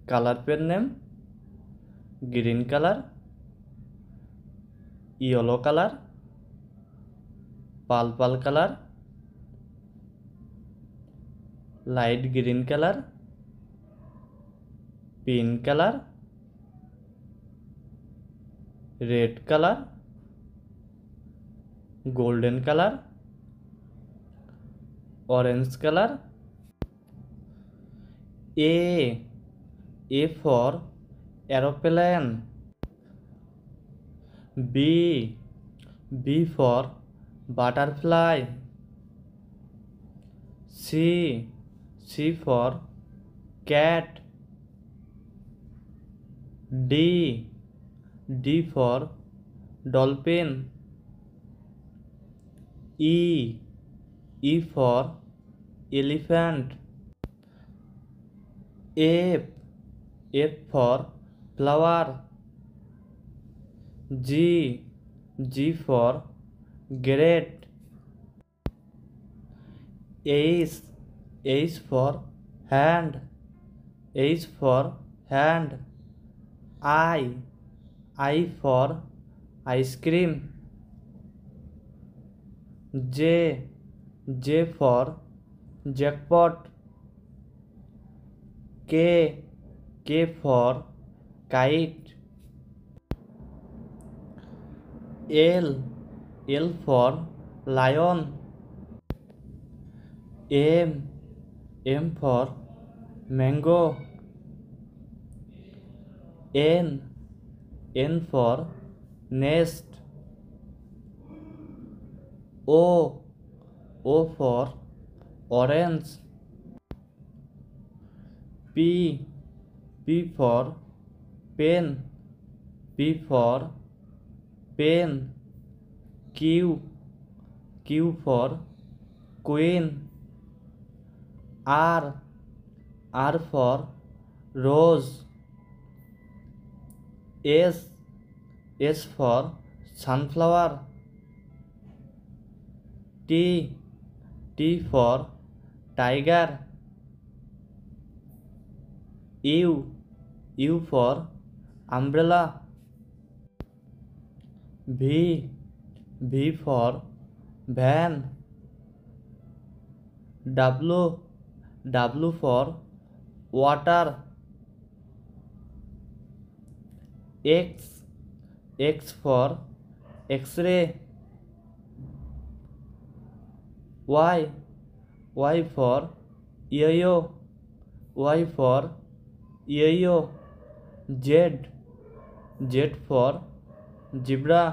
Colour pen name green colour, yellow colour, purple colour, light green colour, pink colour, red colour, golden colour, orange colour. A for aeroplane. B for butterfly. C for cat. D for dolphin. E for elephant. F for flower. G for great. H for hand. H for hand. I for ice cream. J for jackpot. K for kite. L for lion. M for mango. N for nest. O for orange. P for pen. P for pen. Q for queen. R for rose. S for sunflower. T for tiger. U for umbrella. V for van. W for water. X for x-ray. Y for yo-yo. Y for yo-yo. Z for zebra.